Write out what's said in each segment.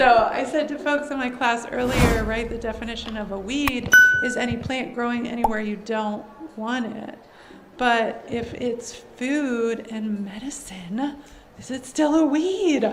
So I said to folks in my class earlier, right, the definition of a weed is any plant growing anywhere you don't want it. But if it's food and medicine, is it still a weed?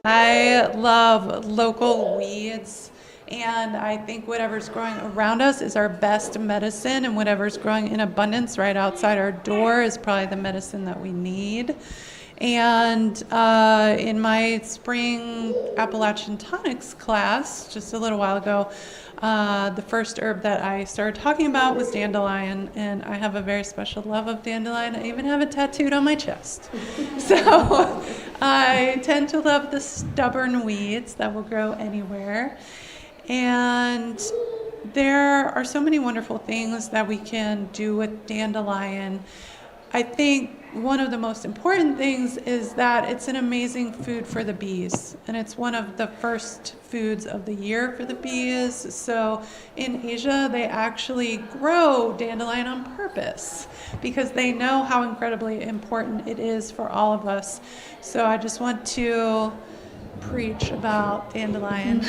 I love local weeds, and I think whatever's growing around us is our best medicine, and whatever's growing in abundance right outside our door is probably the medicine that we need. And in my spring Appalachian tonics class just a little while ago, the first herb that I started talking about was dandelion, and I have a very special love of dandelion. I even have it tattooed on my chest. So I tend to love the stubborn weeds that will grow anywhere. And there are so many wonderful things that we can do with dandelion. I think one of the most important things is that it's an amazing food for the bees, and it's one of the first foods of the year for the bees. So in Asia, they actually grow dandelion on purpose because they know how incredibly important it is for all of us. So I just want to preach about dandelion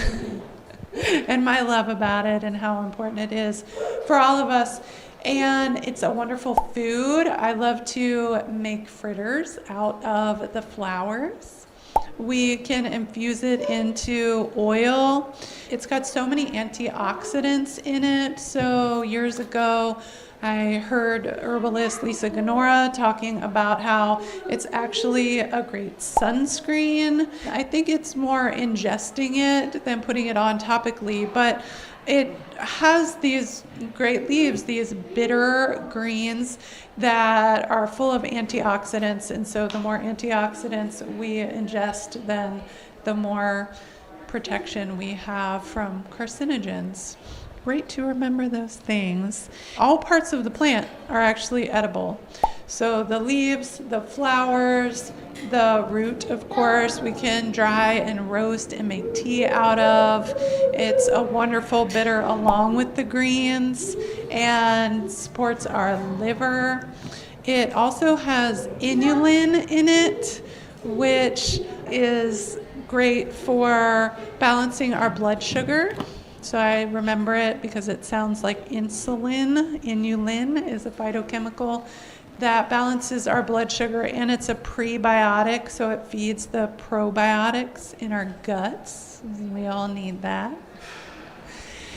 and my love about it and how important it is for all of us. And it's a wonderful food. I love to make fritters out of the flowers. We can infuse it into oil. It's got so many antioxidants in it. So years ago, I heard herbalist Lisa Ganora talking about how it's actually a great sunscreen. I think it's more ingesting it than putting it on topically, but it has these great leaves, these bitter greens that are full of antioxidants. And so the more antioxidants we ingest, then the more protection we have from carcinogens. Great to remember those things. All parts of the plant are actually edible. So the leaves, the flowers, the root, of course, we can dry and roast and make tea out of. It's a wonderful bitter along with the greens and supports our liver. It also has inulin in it, which is great for balancing our blood sugar. So I remember it because it sounds like insulin. Inulin is a phytochemical that balances our blood sugar, and it's a prebiotic, so it feeds the probiotics in our guts. We all need that.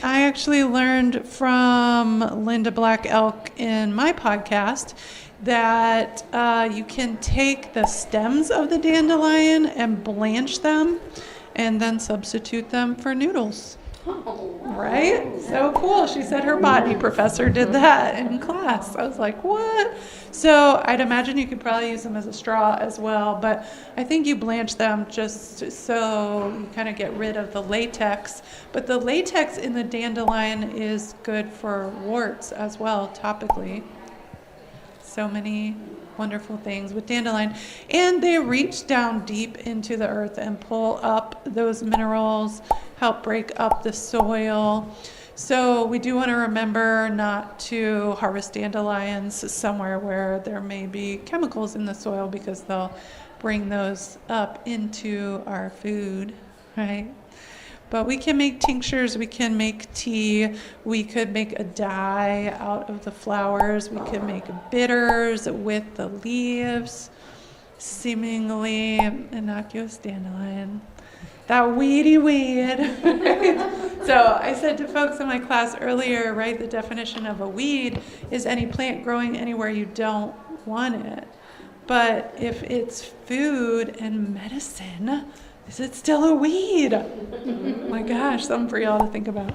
I actually learned from Linda Black Elk in my podcast that you can take the stems of the dandelion and blanch them and then substitute them for noodles. Right? So cool. She said her botany professor did that in class. I was like, what? So I'd imagine you could probably use them as a straw as well, but I think you blanch them just so you kind of get rid of the latex. But the latex in the dandelion is good for warts as well, topically. So many wonderful things with dandelion. And they reach down deep into the earth and pull up those minerals, help break up the soil. So we do want to remember not to harvest dandelions somewhere where there may be chemicals in the soil because they'll bring those up into our food, right? But we can make tinctures, we can make tea, we could make a dye out of the flowers, we could make bitters with the leaves, seemingly innocuous dandelion. That weedy weed. So I said to folks in my class earlier, right, the definition of a weed is any plant growing anywhere you don't want it. But if it's food and medicine, is it still a weed? Oh my gosh, something for y'all to think about.